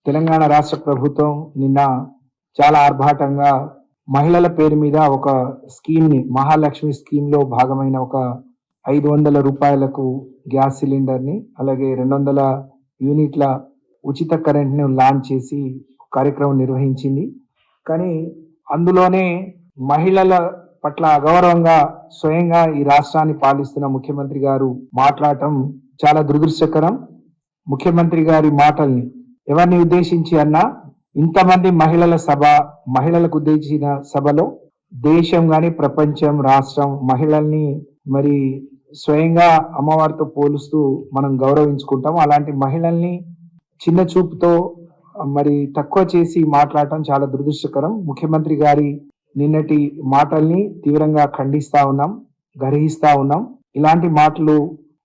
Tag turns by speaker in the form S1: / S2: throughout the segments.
S1: తెలంగాణ రాష్ట్ర ప్రభుత్వం నిన్న చాలా ఆర్భాటంగా మహిళల పేరు మీద ఒక స్కీమ్ని, మహాలక్ష్మి స్కీమ్లో భాగమైన ఒక 500 రూపాయలకు గ్యాస్ సిలిండర్ని, అలాగే 200 యూనిట్ల ఉచిత కరెంట్ను లాంచ్ చేసి కార్యక్రమం నిర్వహించింది. కానీ అందులోనే మహిళల పట్ల అగౌరవంగా స్వయంగా ఈ రాష్ట్రాన్ని పాలిస్తున్న ముఖ్యమంత్రి గారు మాట్లాడటం చాలా దురదృష్టకరం. ముఖ్యమంత్రి గారి మాటల్ని ఎవరిని ఉద్దేశించి అన్నా, ఇంతమంది మహిళల సభ, మహిళలకు ఉద్దేశించిన సభలో దేశం గాని ప్రపంచం, రాష్ట్రం మహిళల్ని మరి స్వయంగా అమ్మవారితో పోలుస్తూ మనం గౌరవించుకుంటాం. అలాంటి మహిళల్ని చిన్న చూపుతో మరి తక్కువ చేసి మాట్లాడటం చాలా దురదృష్టకరం. ముఖ్యమంత్రి గారి నిన్నటి మాటల్ని తీవ్రంగా ఖండిస్తా ఉన్నాం, గర్హిస్తా ఉన్నాం. ఇలాంటి మాటలు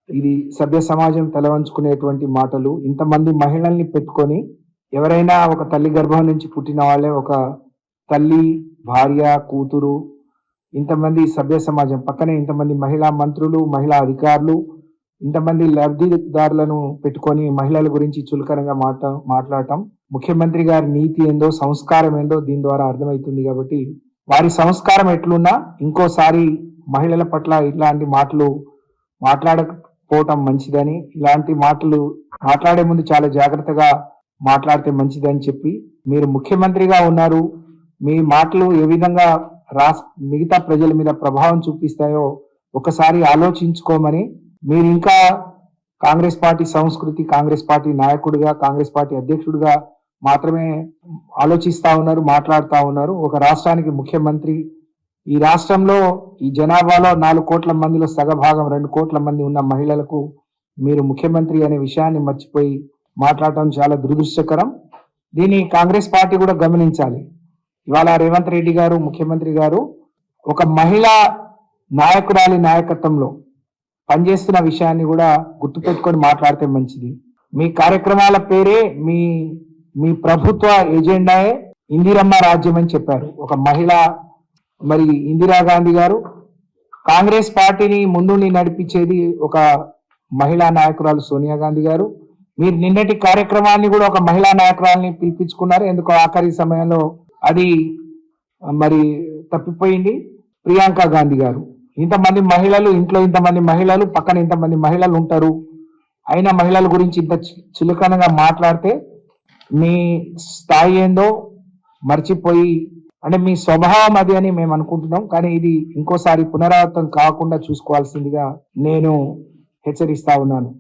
S1: ఇది సభ్య సమాజం తలవంచుకునేటువంటి మాటలు. ఇంతమంది మహిళల్ని పెట్టుకొని ఎవరైనా ఒక తల్లి గర్భం నుంచి పుట్టిన వాళ్ళే, ఒక తల్లి, భార్య, కూతురు, ఇంతమంది సభ్య సమాజం పక్కనే ఇంతమంది మహిళా మంత్రులు, మహిళా అధికారులు, ఇంతమంది లబ్ధిదారులను పెట్టుకొని మహిళల గురించి చులకనగా మాట్లాడటం ముఖ్యమంత్రి గారి నీతి ఏందో, సంస్కారం ఏందో దీని ద్వారా అర్థమవుతుంది. కాబట్టి వారి సంస్కారం ఎట్లున్నా ఇంకోసారి మహిళల పట్ల ఇట్లాంటి మాటలు మాట్లాడకపోవటం మంచిదని, ఇలాంటి మాటలు మాట్లాడే ముందు చాలా జాగ్రత్తగా మాట్లాడితే మంచిదని చెప్పి, మీరు ముఖ్యమంత్రిగా ఉన్నారు, మీ మాటలు ఏ విధంగా మిగతా ప్రజల మీద ప్రభావం చూపిస్తాయో ఒకసారి ఆలోచించుకోమని, మీరు ఇంకా కాంగ్రెస్ పార్టీ సంస్కృతి, కాంగ్రెస్ పార్టీ నాయకుడిగా, కాంగ్రెస్ పార్టీ అధ్యక్షుడిగా మాత్రమే ఆలోచిస్తా ఉన్నారు, మాట్లాడుతూ ఉన్నారు. ఒక రాష్ట్రానికి ముఖ్యమంత్రి, ఈ రాష్ట్రంలో ఈ జనాభాలో 4 కోట్ల మందిలో సగభాగం 2 కోట్ల మంది ఉన్న మహిళలకు మీరు ముఖ్యమంత్రి అనే విషయాన్ని మర్చిపోయి మాట్లాడటం చాలా దురదృష్టకరం. దీన్ని కాంగ్రెస్ పార్టీ కూడా గమనించాలి. ఇవాళ రేవంత్ రెడ్డి గారు, ముఖ్యమంత్రి గారు, ఒక మహిళా నాయకురాలి నాయకత్వంలో పనిచేస్తున్న విషయాన్ని కూడా గుర్తుపెట్టుకొని మాట్లాడితే మంచిది. మీ కార్యక్రమాల పేరే, మీ ప్రభుత్వ ఎజెండాయే ఇందిరమ్మ రాజ్యం అని చెప్పారు. ఒక మహిళ, మరి ఇందిరాగాంధీ గారు, కాంగ్రెస్ పార్టీని ముందుండి నడిపించేది ఒక మహిళా నాయకురాలు సోనియా గాంధీ గారు. మీరు నిన్నటి కార్యక్రమాన్ని కూడా ఒక మహిళా నాయకురాలని పిలిపించుకున్నారు. ఎందుకో ఆఖరి సమయంలో అది మరి తప్పిపోయింది. ప్రియాంక గాంధీ గారు. ఇంతమంది మహిళలు, ఇంట్లో ఇంతమంది మహిళలు, పక్కన ఇంతమంది మహిళలు ఉంటారు, అయినా మహిళల గురించి ఇంత చులకనగా మాట్లాడితే మీ స్థాయి ఏందో మర్చిపోయి, అంటే మీ స్వభావం అది అని మేము అనుకుంటున్నాం. కానీ ఇది ఇంకోసారి పునరావృతం కాకుండా చూసుకోవాల్సిందిగా నేను హెచ్చరిస్తా ఉన్నాను.